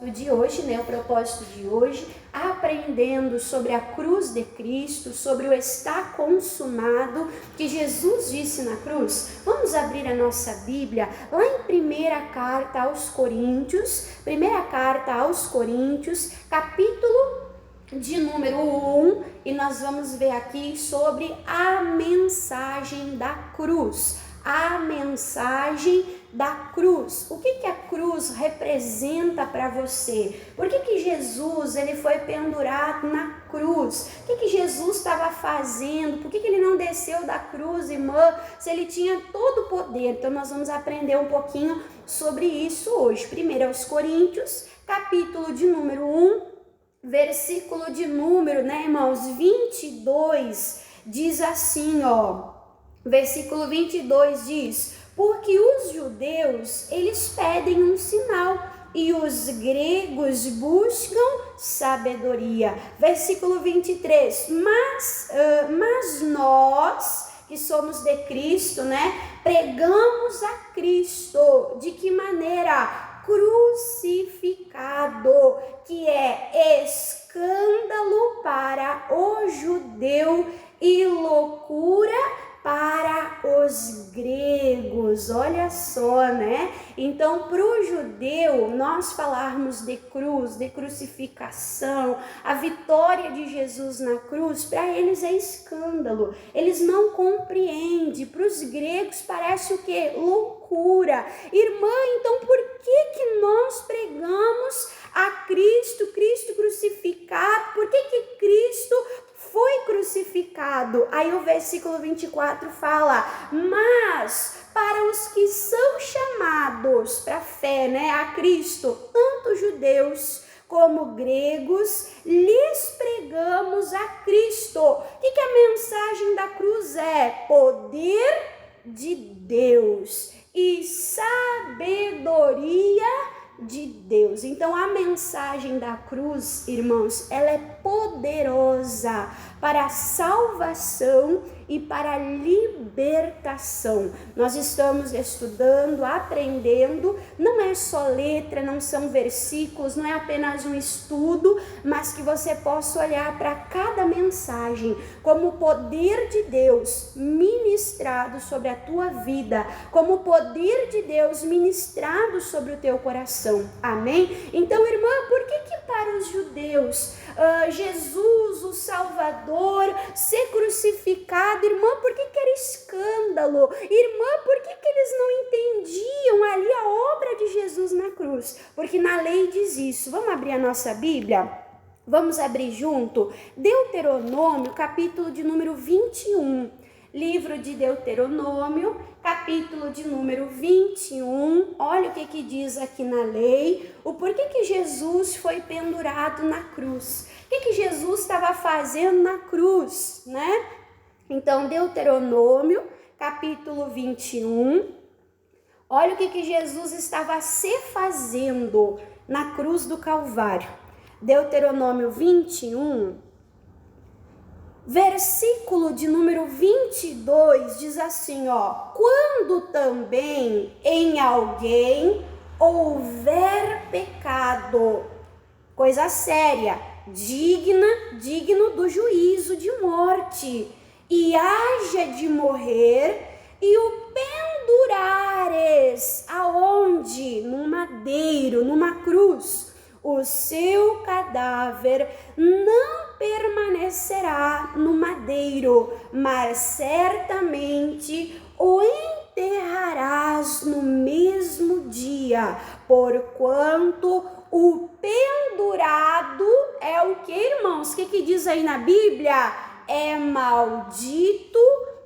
culto de hoje, né? O propósito de hoje, aprendendo sobre a cruz de Cristo, sobre o está consumado que Jesus disse na cruz. Vamos abrir a nossa Bíblia lá em primeira carta aos Coríntios, capítulo de número 1, e nós vamos ver aqui sobre a mensagem da cruz. A mensagem da cruz. O que a cruz representa para você? Por que Jesus ele foi pendurado na cruz? O que Jesus estava fazendo? Por que ele não desceu da cruz, irmã, se ele tinha todo o poder? Então nós vamos aprender um pouquinho sobre isso hoje. Primeiro aos Coríntios, capítulo de número 1, versículo de número, irmãos, 22, diz assim, versículo 22 diz: porque os judeus, eles pedem um sinal e os gregos buscam sabedoria. Versículo 23, mas nós, que somos de Cristo, pregamos a Cristo. De que maneira? Crucificado, que é escândalo para o judeu e loucura para os gregos. Olha só, Então, para o judeu, nós falarmos de cruz, de crucificação, a vitória de Jesus na cruz, para eles é escândalo. Eles não compreendem. Para os gregos parece o quê? Loucura. Irmã, então por que nós pregamos a Cristo crucificado? Por que Cristo foi crucificado? Aí o versículo 24 fala: mas para os que são chamados para a fé, a Cristo, tanto judeus como gregos, lhes pregamos a Cristo. O que a mensagem da cruz é? Poder de Deus e sabedoria de Deus. Então a mensagem da cruz, irmãos, ela é poderosa para a salvação e para a libertação. Nós estamos estudando, aprendendo, não é só letra, não são versículos, não é apenas um estudo, mas que você possa olhar para cada mensagem como o poder de Deus ministrado sobre a tua vida, como o poder de Deus ministrado sobre o teu coração. Amém? Então, irmã, por que para os judeus Jesus, o Salvador, ser crucificado, irmã, por que era escândalo? Irmã, por que eles não entendiam ali a obra de Jesus na cruz? Porque na lei diz isso. Vamos abrir a nossa Bíblia? Vamos abrir junto? Deuteronômio, capítulo de número 21. Livro de Deuteronômio, capítulo de número 21, olha o que diz aqui na lei, o porquê que Jesus foi pendurado na cruz, o que Jesus estava fazendo na cruz, Então, Deuteronômio, capítulo 21, olha o que Jesus estava se fazendo na cruz do Calvário. Deuteronômio 21, versículo de número 22 diz assim, quando também em alguém houver pecado, coisa séria, digno do juízo de morte, e haja de morrer, e o pendurares, aonde? No madeiro, numa cruz, o seu cadáver não permanecerá no madeiro, mas certamente o enterrarás no mesmo dia, porquanto o pendurado é o que, irmãos? O que diz aí na Bíblia? É maldito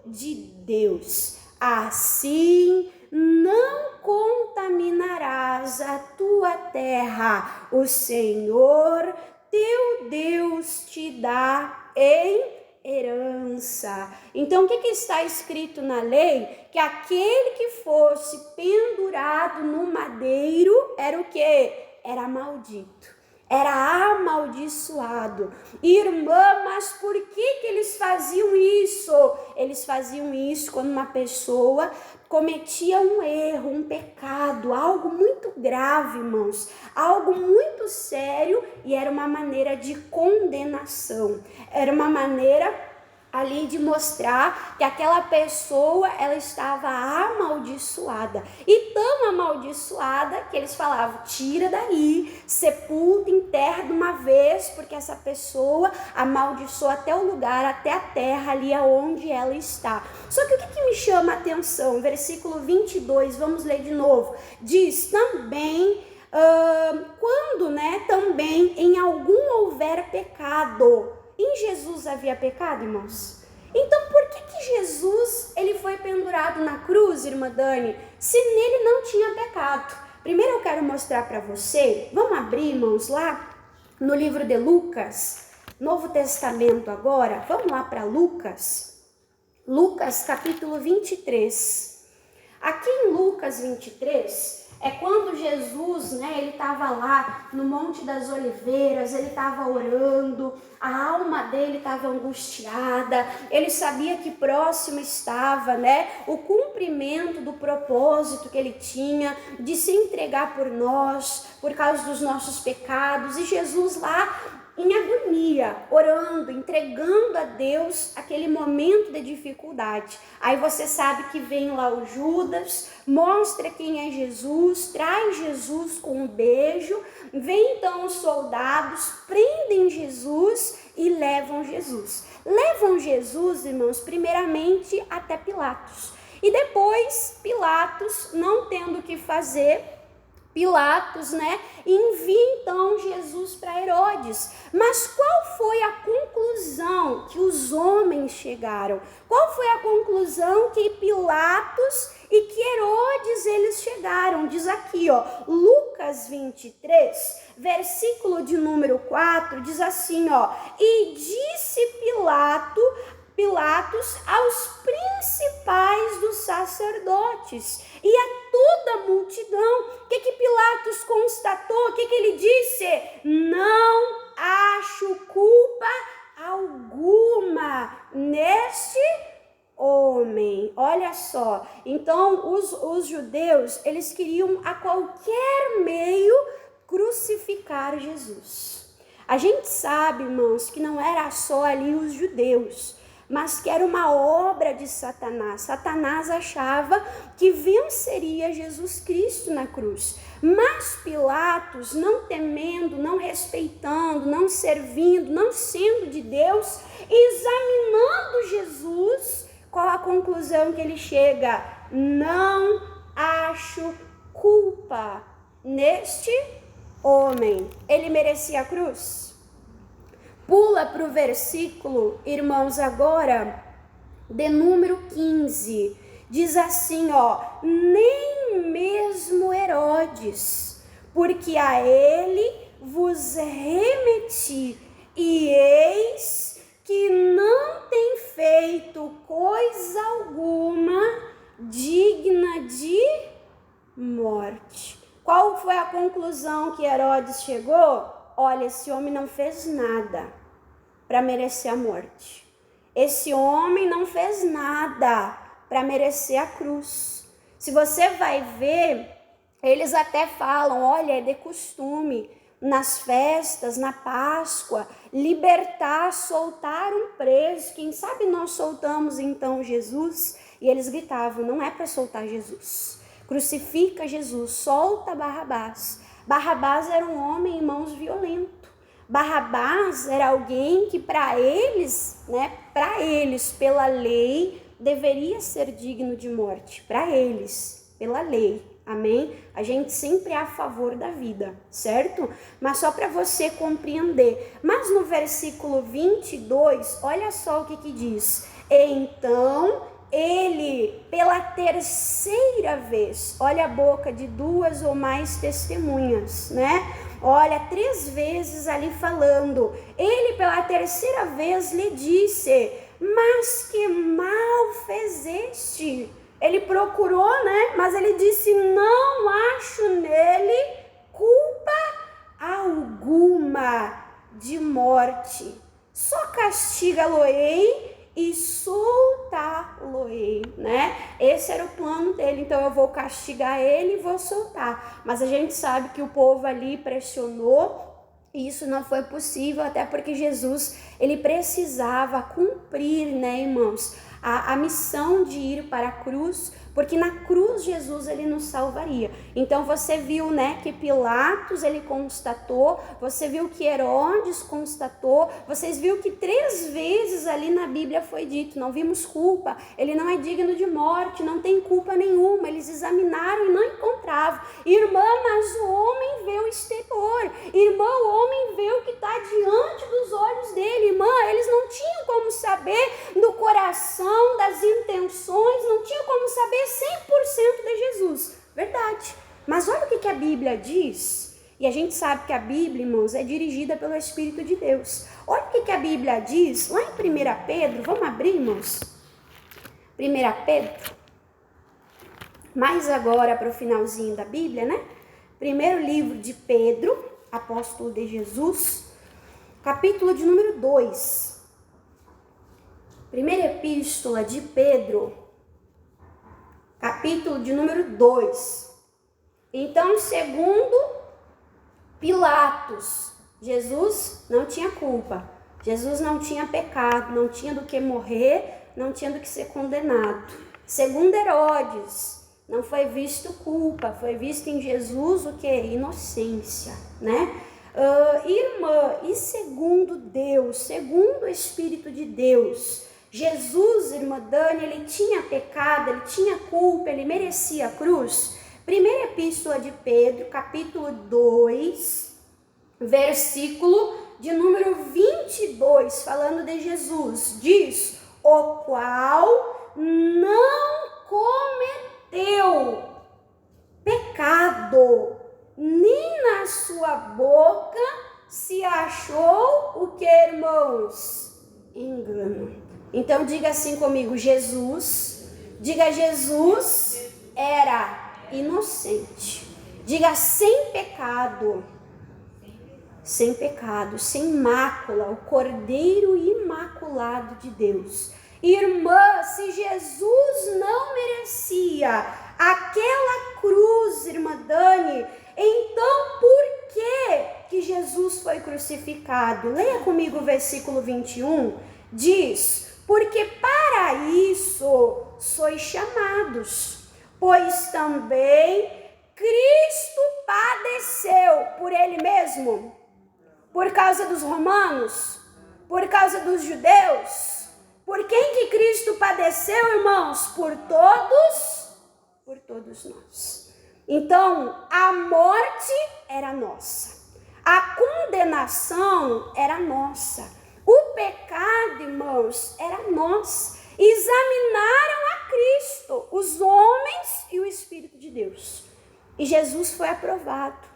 de Deus. Assim não contaminarás a tua terra, o Senhor teu Deus te dá em herança. Então, o que está escrito na lei? Que aquele que fosse pendurado no madeiro era o quê? Era maldito. era amaldiçoado. Irmã, mas por que eles faziam isso? Eles faziam isso quando uma pessoa cometia um erro, um pecado, algo muito grave, irmãos, algo muito sério, e era uma maneira de condenação, era uma maneira ali de mostrar que aquela pessoa, ela estava amaldiçoada, e tão amaldiçoada que eles falavam, tira daí, sepulta, enterra de uma vez, porque essa pessoa amaldiçoou até o lugar, até a terra ali aonde ela está. Só que o que me chama a atenção? Versículo 22, vamos ler de novo, diz também, quando, também em algum houver pecado. Em Jesus havia pecado, irmãos? Então por que Jesus ele foi pendurado na cruz, irmã Dani, se nele não tinha pecado? Primeiro eu quero mostrar para você, vamos abrir, irmãos, lá no livro de Lucas, Novo Testamento agora, vamos lá para Lucas capítulo 23. Aqui em Lucas 23, é quando Jesus, ele estava lá no Monte das Oliveiras, ele estava orando, a alma dele estava angustiada, ele sabia que próximo estava, o cumprimento do propósito que ele tinha de se entregar por nós, por causa dos nossos pecados, e Jesus lá em agonia, orando, entregando a Deus aquele momento de dificuldade. Aí você sabe que vem lá o Judas, mostra quem é Jesus, traz Jesus com um beijo, vem então os soldados, prendem Jesus e levam Jesus. Levam Jesus, irmãos, primeiramente até Pilatos. E depois Pilatos, não tendo o que fazer, Pilatos, envia então Jesus para Herodes. Mas qual foi a conclusão que os homens chegaram? Qual foi a conclusão que Pilatos e que Herodes eles chegaram? Diz aqui, Lucas 23, versículo de número 4, diz assim, e disse Pilatos aos principais dos sacerdotes e a toda a multidão. O que Pilatos constatou? O que ele disse? Não acho culpa alguma neste homem. Olha só, então os judeus, eles queriam a qualquer meio crucificar Jesus. A gente sabe, irmãos, que não era só ali os judeus, mas que era uma obra de Satanás. Satanás achava que venceria Jesus Cristo na cruz. Mas Pilatos, não temendo, não respeitando, não servindo, não sendo de Deus, examinando Jesus, qual a conclusão que ele chega? Não acho culpa neste homem. Ele merecia a cruz? Pula para o versículo, irmãos, agora, de número 15. Diz assim, nem mesmo Herodes, porque a ele vos remeti, e eis que não tem feito coisa alguma digna de morte. Qual foi a conclusão que Herodes chegou? Olha, esse homem não fez nada para merecer a morte. Esse homem não fez nada para merecer a cruz. Se você vai ver, eles até falam, olha, é de costume, nas festas, na Páscoa, libertar, soltar um preso. Quem sabe nós soltamos então Jesus? E eles gritavam, não é para soltar Jesus. Crucifica Jesus, solta Barrabás. Barrabás era um homem, irmãos, violento. Barrabás era alguém que para eles, pela lei, deveria ser digno de morte. Para eles, pela lei. Amém? A gente sempre é a favor da vida, certo? Mas só para você compreender. Mas no versículo 22, olha só o que diz. Então ele, pela terceira vez, olha a boca de duas ou mais testemunhas, Olha, 3 vezes ali falando. Ele, pela terceira vez, lhe disse, mas que mal fizeste? Ele procurou, mas ele disse, não acho nele culpa alguma. nenhuma de morte. Só castiga-lo-ei e soltá-lo-ei, né? Esse era o plano dele. Então eu vou castigar ele e vou soltar. Mas a gente sabe que o povo ali pressionou e isso não foi possível, até porque Jesus, ele precisava cumprir, né, irmãos, a missão de ir para a cruz, porque na cruz Jesus, ele nos salvaria. Então você viu, né, que Pilatos, ele constatou, você viu que Herodes constatou, vocês viram que 3 vezes ali na Bíblia foi dito, não vimos culpa, ele não é digno de morte, não tem culpa nenhuma. Eles examinaram e não encontravam. Irmã, mas o homem vê o exterior, irmã, o homem vê o que está diante dos olhos dele. Irmã, eles não tinham como saber do coração, das intenções, não tinham como saber 100% de Jesus. Verdade. Mas olha o que a Bíblia diz. E a gente sabe que a Bíblia, irmãos, é dirigida pelo Espírito de Deus. Olha o que a Bíblia diz lá em 1 Pedro. Vamos abrir, irmãos? 1 Pedro. Mais agora para o finalzinho da Bíblia, né? Primeiro livro de Pedro, apóstolo de Jesus, capítulo de número 2. Primeira epístola de Pedro, capítulo de número 2. Então, segundo Pilatos, Jesus não tinha culpa. Jesus não tinha pecado, não tinha do que morrer, não tinha do que ser condenado. Segundo Herodes, não foi visto culpa, foi visto em Jesus o que? Inocência, né? Irmã, e segundo Deus, segundo o Espírito de Deus, Jesus, irmã Dani, ele tinha pecado, ele tinha culpa, ele merecia a cruz? Primeira epístola de Pedro, capítulo 2, versículo de número 22, falando de Jesus, diz: o qual não cometeu pecado, nem na sua boca se achou o que, irmãos? Engano. Então diga assim comigo, Jesus, diga Jesus era inocente, diga sem pecado, sem pecado, sem mácula, o Cordeiro imaculado de Deus. Irmã, se Jesus não merecia aquela cruz, irmã Dani, então por que Jesus foi crucificado? Leia comigo o versículo 21, diz: porque para isso sois chamados, pois também Cristo padeceu por ele mesmo, por causa dos romanos, por causa dos judeus. Por quem que Cristo padeceu, irmãos? Por todos nós. Então, a morte era nossa, a condenação era nossa, o pecado, irmãos, era nosso. Examinaram a Cristo, os homens e o Espírito de Deus. E Jesus foi aprovado.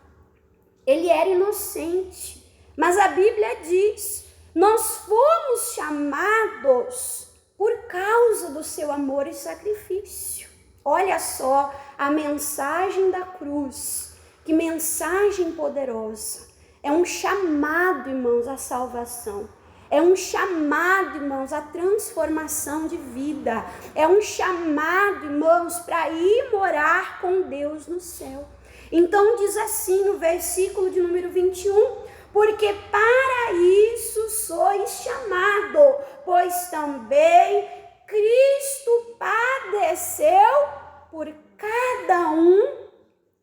Ele era inocente. Mas a Bíblia diz: nós fomos chamados por causa do seu amor e sacrifício. Olha só a mensagem da cruz. Que mensagem poderosa. É um chamado, irmãos, à salvação. É um chamado, irmãos, à transformação de vida. É um chamado, irmãos, para ir morar com Deus no céu. Então diz assim no versículo de número 21, porque para isso sois chamado, pois também Cristo padeceu por cada um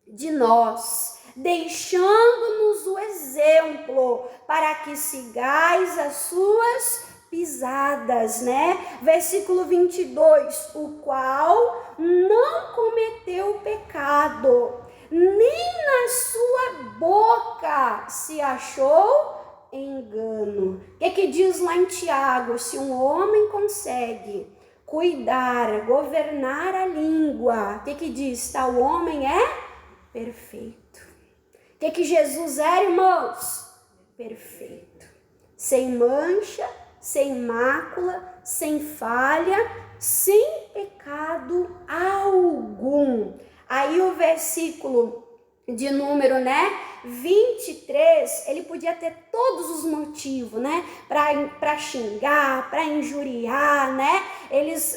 de nós, deixando-nos o exemplo para que sigais as suas pisadas, né? Versículo 22, o qual não cometeu pecado, nem na sua boca se achou engano. O que diz lá em Tiago? Se um homem consegue cuidar, governar a língua, o que diz? Tal homem é perfeito. O que Jesus era, irmãos? Perfeito. Sem mancha, sem mácula, sem falha, sem pecado algum. Aí o versículo de número, 23, ele podia ter todos os motivos, para xingar, para injuriar, Eles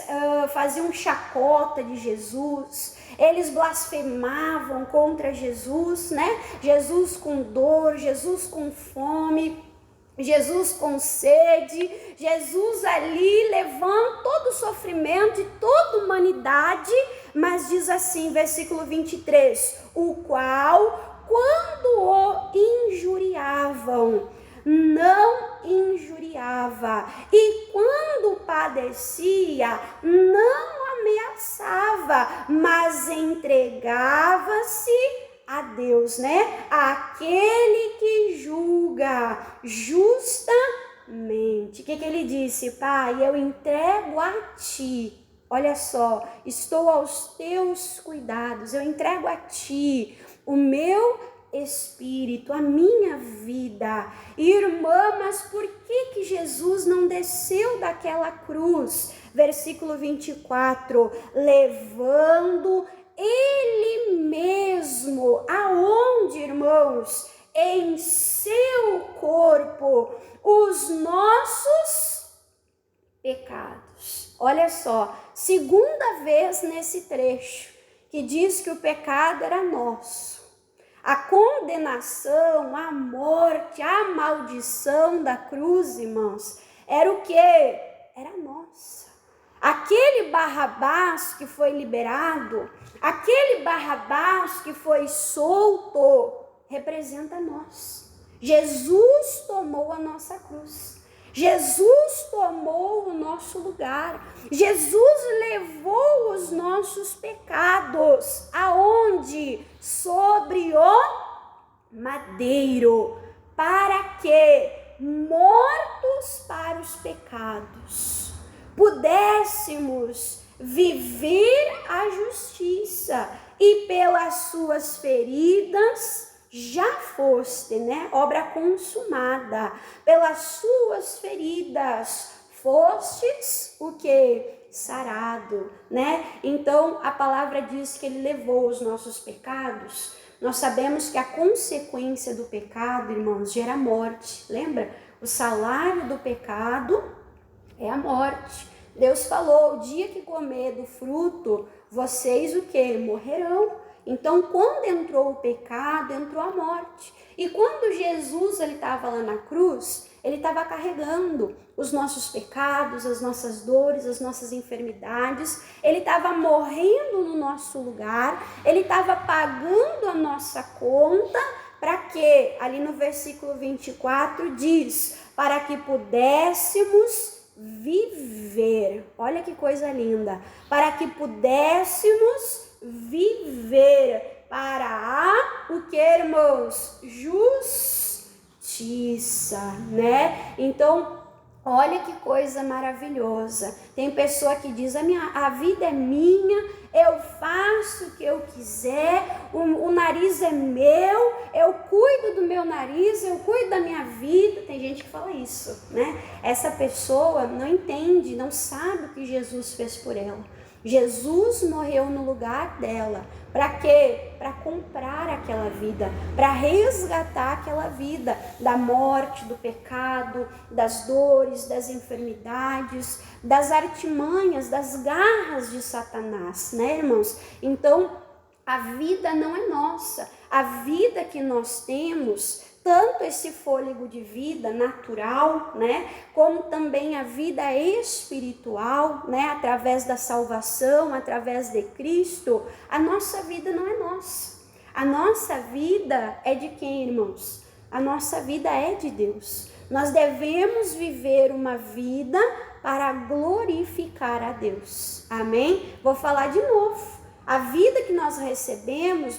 faziam chacota de Jesus, eles blasfemavam contra Jesus, Jesus com dor, Jesus com fome, Jesus com sede, Jesus ali levando todo o sofrimento de toda a humanidade, mas diz assim, versículo 23, o qual, quando o injuriavam, não injuriava, e quando padecia, não ameaçava, mas entregava-se a Deus, aquele que julga justamente. O que ele disse? Pai, eu entrego a ti, olha só, estou aos teus cuidados, eu entrego a ti o meu espírito, a minha vida. Irmã, mas por que Jesus não desceu daquela cruz? Versículo 24, levando ele mesmo, aonde, irmãos? Em seu corpo, os nossos pecados. Olha só, segunda vez nesse trecho, que diz que o pecado era nosso. A condenação, a morte, a maldição da cruz, irmãos, era o quê? Era nossa. Aquele Barrabás que foi liberado, aquele Barrabás que foi solto, representa nós. Jesus tomou a nossa cruz. Jesus tomou o nosso lugar. Jesus levou os nossos pecados. Aonde? Sobre o madeiro. Para que, mortos para os pecados, pudéssemos viver a justiça, e pelas suas feridas já foste, obra consumada. Pelas suas feridas fostes o que? Sarado, Então a palavra diz que ele levou os nossos pecados. Nós sabemos que a consequência do pecado, irmãos, gera morte. Lembra? O salário do pecado é a morte. Deus falou, o dia que comer do fruto, vocês o que? Morrerão. Então, quando entrou o pecado, entrou a morte. E quando Jesus estava lá na cruz, ele estava carregando os nossos pecados, as nossas dores, as nossas enfermidades. Ele estava morrendo no nosso lugar, ele estava pagando a nossa conta. Para quê? Ali no versículo 24 diz, para que pudéssemos viver. Olha que coisa linda. Para que pudéssemos viver para o que, irmãos? Justiça, Então, olha que coisa maravilhosa. Tem pessoa que diz, a vida é minha, eu faço o que eu quiser, o nariz é meu, eu cuido do meu nariz, eu cuido da minha vida. Tem gente que fala isso, Essa pessoa não entende, não sabe o que Jesus fez por ela. Jesus morreu no lugar dela. Para quê? Para comprar aquela vida, para resgatar aquela vida da morte, do pecado, das dores, das enfermidades, das artimanhas, das garras de Satanás, irmãos? Então, a vida não é nossa. A vida que nós temos, tanto esse fôlego de vida natural, como também a vida espiritual, através da salvação, através de Cristo, a nossa vida não é nossa. A nossa vida é de quem, irmãos? A nossa vida é de Deus. Nós devemos viver uma vida para glorificar a Deus. Amém? Vou falar de novo. A vida que nós recebemos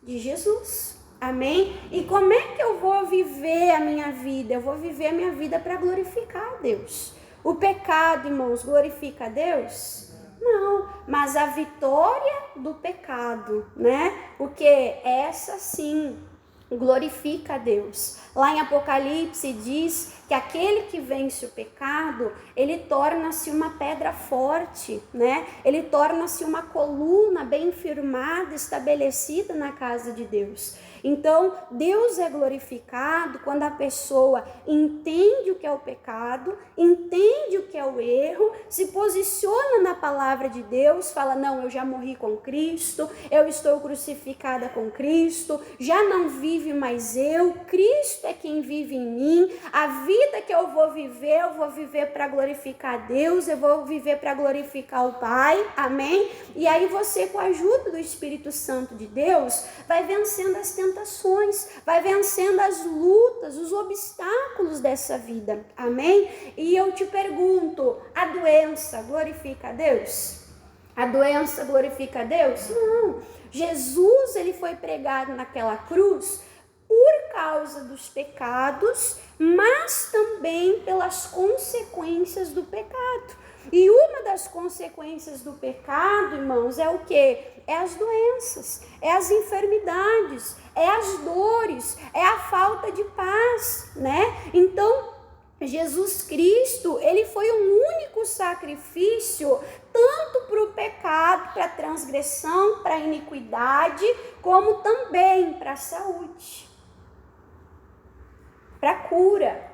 de Jesus. Amém? E como é que eu vou viver a minha vida? Eu vou viver a minha vida para glorificar a Deus. O pecado, irmãos, glorifica a Deus? Não, mas a vitória do pecado, Porque essa sim glorifica a Deus. Lá em Apocalipse diz que aquele que vence o pecado, ele torna-se uma pedra forte, né? Ele torna-se uma coluna bem firmada, estabelecida na casa de Deus. Então, Deus é glorificado quando a pessoa entende o que é o pecado, entende o que é o erro, se posiciona na palavra de Deus, fala, não, eu já morri com Cristo, eu estou crucificada com Cristo, já não vive mais eu, Cristo é quem vive em mim, a vida que eu vou viver para glorificar a Deus, eu vou viver para glorificar o Pai, amém? E aí você, com a ajuda do Espírito Santo de Deus, vai vencendo as tentações, vai vencendo as lutas, os obstáculos dessa vida, amém? E eu te pergunto, a doença glorifica a Deus? A doença glorifica a Deus? Não. Jesus, ele foi pregado naquela cruz por causa dos pecados, mas também pelas consequências do pecado. E uma das consequências do pecado, irmãos, é o quê? É as doenças, é as enfermidades, é as dores, é a falta de paz, né? Então, Jesus Cristo, ele foi um único sacrifício, tanto para o pecado, para a transgressão, para a iniquidade, como também para a saúde, para a cura.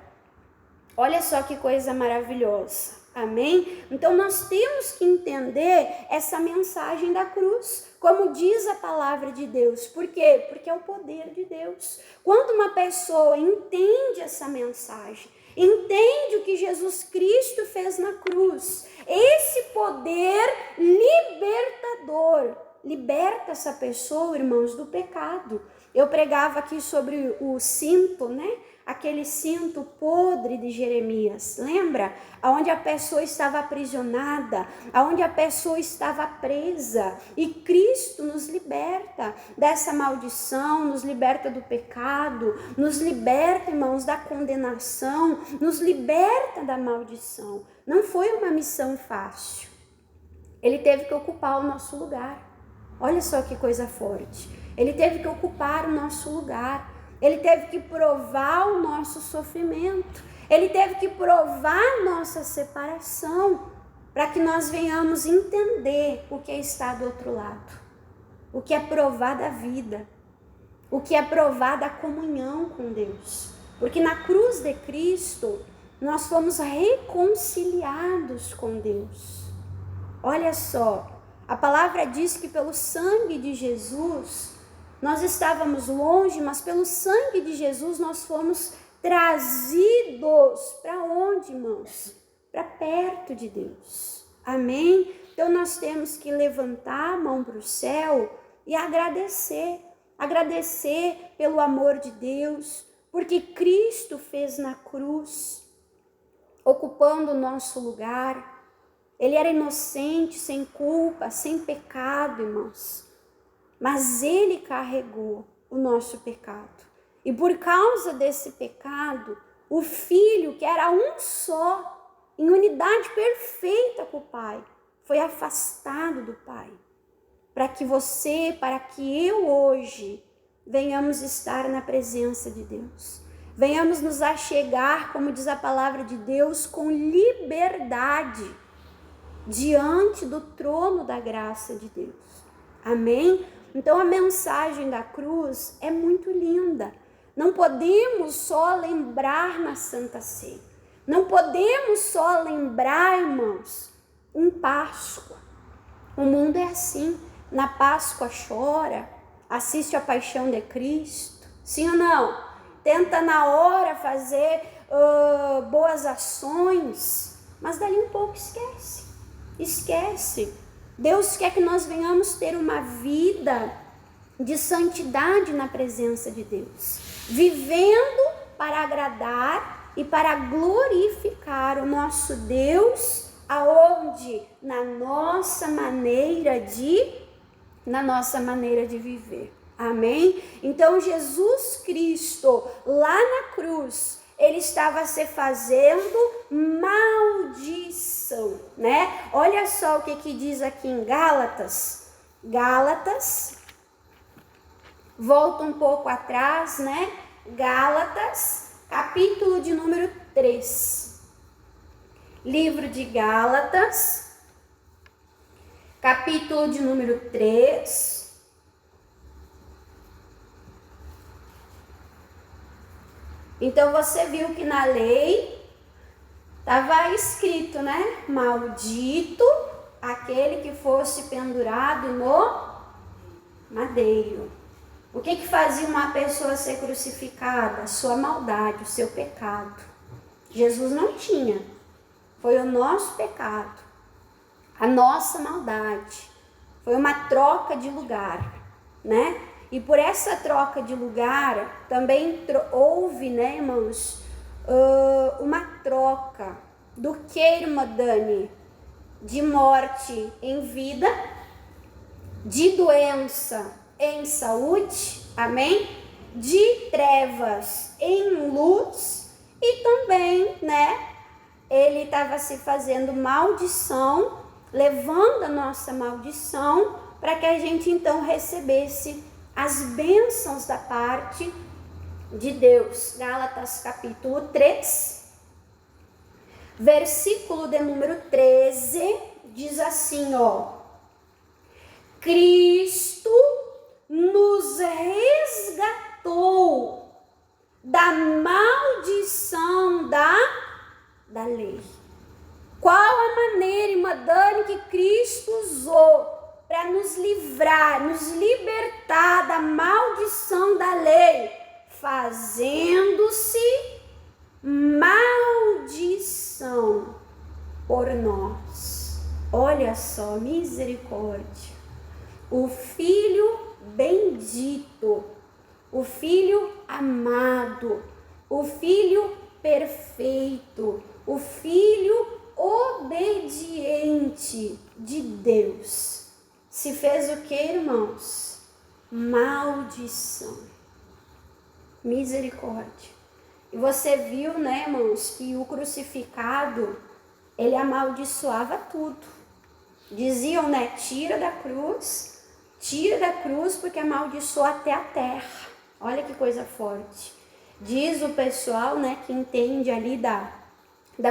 Olha só que coisa maravilhosa. Amém? Então nós temos que entender essa mensagem da cruz, como diz a palavra de Deus. Por quê? Porque é o poder de Deus. Quando uma pessoa entende essa mensagem, entende o que Jesus Cristo fez na cruz, esse poder libertador liberta essa pessoa, irmãos, do pecado. Eu pregava aqui sobre o cinto, né? Aquele cinto podre de Jeremias, lembra? Onde a pessoa estava aprisionada, onde a pessoa estava presa. E Cristo nos liberta dessa maldição, nos liberta do pecado, nos liberta, irmãos, da condenação, nos liberta da maldição. Não foi uma missão fácil. Ele teve que ocupar o nosso lugar. Olha só que coisa forte. Ele teve que ocupar o nosso lugar. Ele teve que provar o nosso sofrimento. Ele teve que provar a nossa separação, para que nós venhamos entender o que é estar do outro lado. O que é provar da vida. O que é provar da comunhão com Deus. Porque na cruz de Cristo, nós fomos reconciliados com Deus. Olha só, a palavra diz que pelo sangue de Jesus, nós estávamos longe, mas pelo sangue de Jesus nós fomos trazidos para onde, irmãos? Para perto de Deus. Amém? Então nós temos que levantar a mão para o céu e agradecer. Agradecer pelo amor de Deus, porque Cristo fez na cruz, ocupando o nosso lugar. Ele era inocente, sem culpa, sem pecado, irmãos. Mas ele carregou o nosso pecado. E por causa desse pecado, o Filho, que era um só, em unidade perfeita com o Pai, foi afastado do Pai. Para que você, para que eu hoje, venhamos estar na presença de Deus. Venhamos nos achegar, como diz a palavra de Deus, com liberdade, diante do trono da graça de Deus. Amém? Então a mensagem da cruz é muito linda. Não podemos só lembrar na Santa Ceia. Não podemos só lembrar, irmãos, em Páscoa. O mundo é assim. Na Páscoa chora, assiste a Paixão de Cristo. Sim ou não? Tenta na hora fazer boas ações, mas dali um pouco esquece. Esquece. Deus quer que nós venhamos ter uma vida de santidade na presença de Deus, vivendo para agradar e para glorificar o nosso Deus, aonde? Na nossa maneira de viver. Amém? Então Jesus Cristo, lá na cruz, ele estava se fazendo maldição, né? Olha só o que diz aqui em Gálatas. Gálatas, Volta um pouco atrás, né? Gálatas, capítulo de número 3. Livro de Gálatas, capítulo de número 3. Então você viu que na lei estava escrito, né? Maldito aquele que fosse pendurado no madeiro. O que fazia uma pessoa ser crucificada? A sua maldade, o seu pecado. Jesus não tinha. Foi o nosso pecado, a nossa maldade. Foi uma troca de lugar, né? E por essa troca de lugar, também houve, né, irmãos, uma troca do que, irmã Dani? De morte em vida, de doença em saúde, amém? De trevas em luz, e também, né, ele estava se fazendo maldição, levando a nossa maldição, para que a gente então recebesse as bênçãos da parte de Deus. Gálatas capítulo 3, versículo de número 13, diz assim, ó: Cristo nos resgatou da maldição da lei. Qual a maneira, irmã Dani, que Cristo usou para nos livrar, nos libertar da maldição da lei? Fazendo-se maldição por nós. Olha só, misericórdia. O Filho bendito, o Filho amado, o Filho perfeito, o Filho obediente de Deus, se fez o que, irmãos? Maldição. Misericórdia. E você viu, né, irmãos, que o crucificado, ele amaldiçoava tudo. Diziam, né, tira da cruz, porque amaldiçoa até a terra. Olha que coisa forte. Diz o pessoal, né, que entende ali da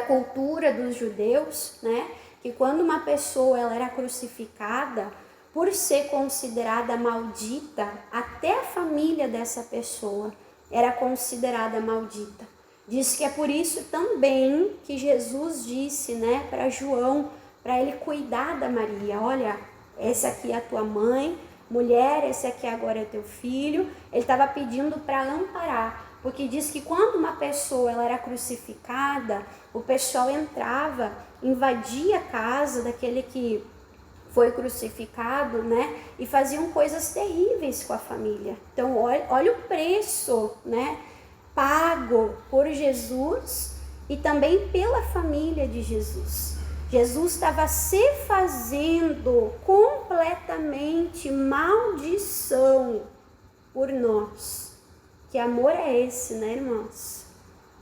cultura dos judeus, né, que quando uma pessoa ela era crucificada, por ser considerada maldita, até a família dessa pessoa era considerada maldita. Diz que é por isso também que Jesus disse, né, para João, para ele cuidar da Maria: olha, essa aqui é a tua mãe, mulher, esse aqui agora é teu filho. Ele estava pedindo para amparar, porque diz que quando uma pessoa ela era crucificada, o pessoal entrava, invadia a casa daquele que foi crucificado, né, e faziam coisas terríveis com a família. Então olha o preço, né, pago por Jesus e também pela família de Jesus. Jesus estava se fazendo completamente maldição por nós. Que amor é esse, né, irmãos?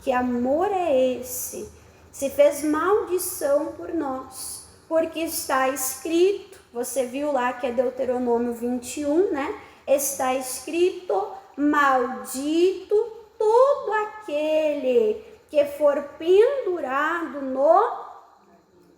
Que amor é esse? Se fez maldição por nós. Porque está escrito, você viu lá que é Deuteronômio 21, né? Está escrito: maldito todo aquele que for pendurado no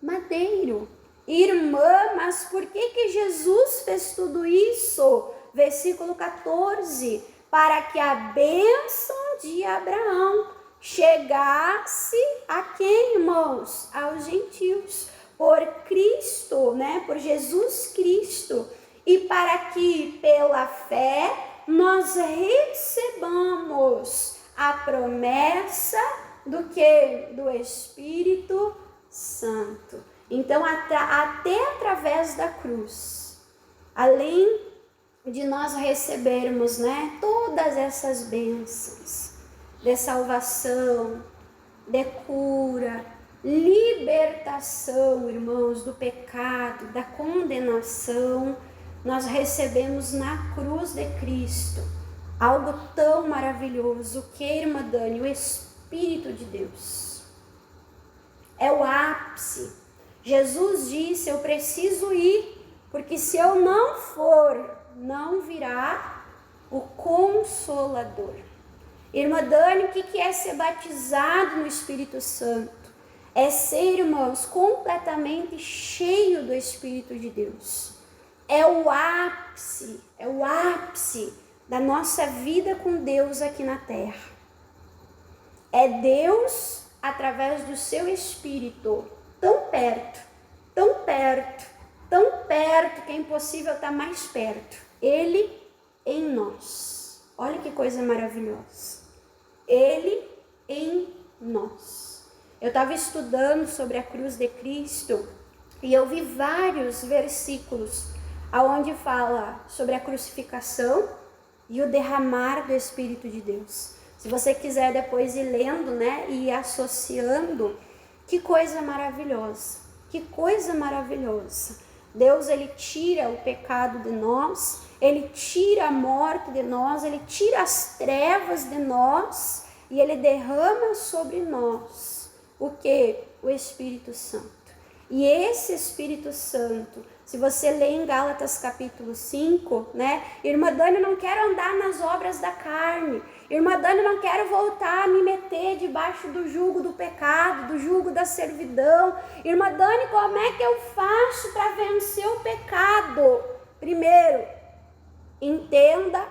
madeiro. Irmã, mas por que Jesus fez tudo isso? Versículo 14: para que a bênção de Abraão chegasse a quem, irmãos? Aos gentios. Por Cristo, né? Por Jesus Cristo. E para que pela fé nós recebamos a promessa do que? Do Espírito Santo. Então, até através da cruz, além de nós recebermos, né, todas essas bênçãos de salvação, de cura, libertação, irmãos, do pecado, da condenação, nós recebemos na cruz de Cristo algo tão maravilhoso que, irmã Dani, o Espírito de Deus. É o ápice. Jesus disse: eu preciso ir, porque se eu não for, não virá o Consolador. Irmã Dani, o que é ser batizado no Espírito Santo? É ser, irmãos, completamente cheio do Espírito de Deus. É o ápice da nossa vida com Deus aqui na terra. É Deus, através do seu Espírito, tão perto, que é impossível estar mais perto. Ele em nós. Olha que coisa maravilhosa. Ele em nós. Eu estava estudando sobre a cruz de Cristo e eu vi vários versículos onde fala sobre a crucificação e o derramar do Espírito de Deus. Se você quiser depois ir lendo, né, e ir associando, que coisa maravilhosa, que coisa maravilhosa. Deus, ele tira o pecado de nós, ele tira a morte de nós, ele tira as trevas de nós e ele derrama sobre nós o que? O Espírito Santo. E esse Espírito Santo, se você lê em Gálatas capítulo 5, né? Irmã Dani, não quero andar nas obras da carne. Irmã Dani, não quero voltar a me meter debaixo do jugo do pecado, do jugo da servidão. Irmã Dani, como é que eu faço para vencer o pecado? Primeiro, entenda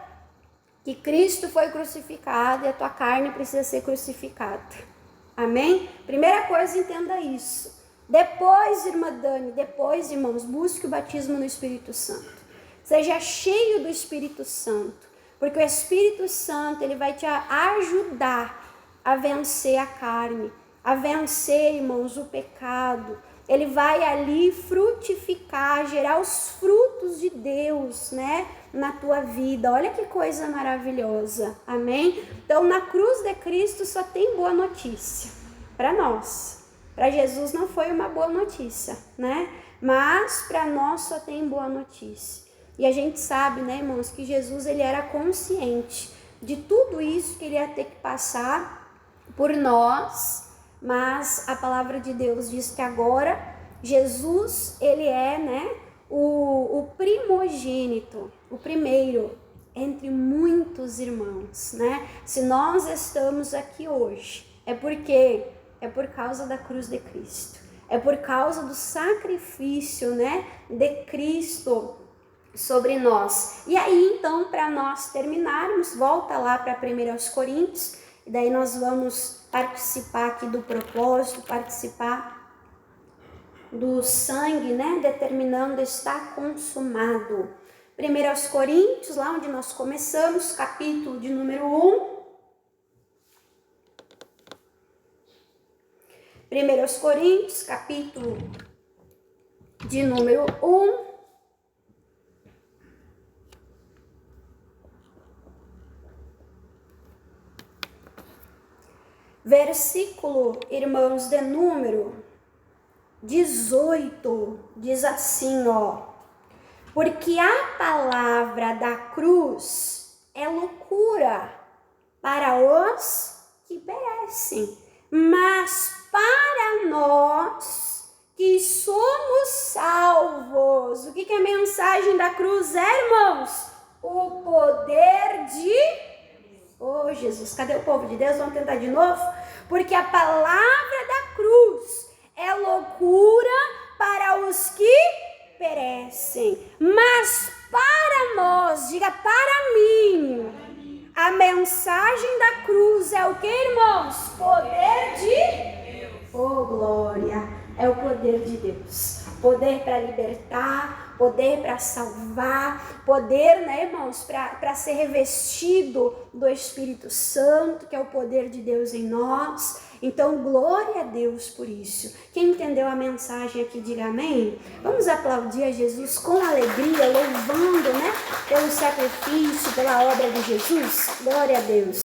que Cristo foi crucificado e a tua carne precisa ser crucificada. Amém? Primeira coisa, entenda isso. Depois, irmã Dani, depois, irmãos, busque o batismo no Espírito Santo. Seja cheio do Espírito Santo, porque o Espírito Santo, ele vai te ajudar a vencer a carne, a vencer, irmãos, o pecado. Ele vai ali frutificar, gerar os frutos de Deus, né, na tua vida. Olha que coisa maravilhosa, amém? Então, na cruz de Cristo só tem boa notícia para nós. Para Jesus não foi uma boa notícia, né? Mas para nós só tem boa notícia. E a gente sabe, né, irmãos, que Jesus, ele era consciente de tudo isso que ele ia ter que passar por nós. Mas a palavra de Deus diz que agora Jesus, ele é, né, o primogênito, o primeiro entre muitos irmãos, né? Se nós estamos aqui hoje, é por causa da cruz de Cristo. É por causa do sacrifício, né, de Cristo sobre nós. E aí, então, para nós terminarmos, volta lá para 1 Coríntios, e daí nós vamos participar aqui do propósito, participar do sangue, né, determinando está consumado. 1 Coríntios, lá onde nós começamos, capítulo de número 1. 1 Coríntios, capítulo de número 1. Versículo, irmãos, de número 18, diz assim, ó. Porque a palavra da cruz é loucura para os que perecem, mas para nós que somos salvos. O que é a mensagem da cruz, irmãos? O poder de... Oh, Jesus, cadê o povo de Deus? Vamos tentar de novo? Porque a palavra da cruz é loucura para os que perecem, mas para nós, diga para mim, a mensagem da cruz é o que, irmãos? Poder de... Oh, glória! É o poder de Deus. Poder para libertar, poder para salvar, poder, né, irmãos, para ser revestido do Espírito Santo, que é o poder de Deus em nós. Então, glória a Deus por isso. Quem entendeu a mensagem aqui, diga amém. Vamos aplaudir a Jesus com alegria, louvando, né, pelo sacrifício, pela obra de Jesus. Glória a Deus.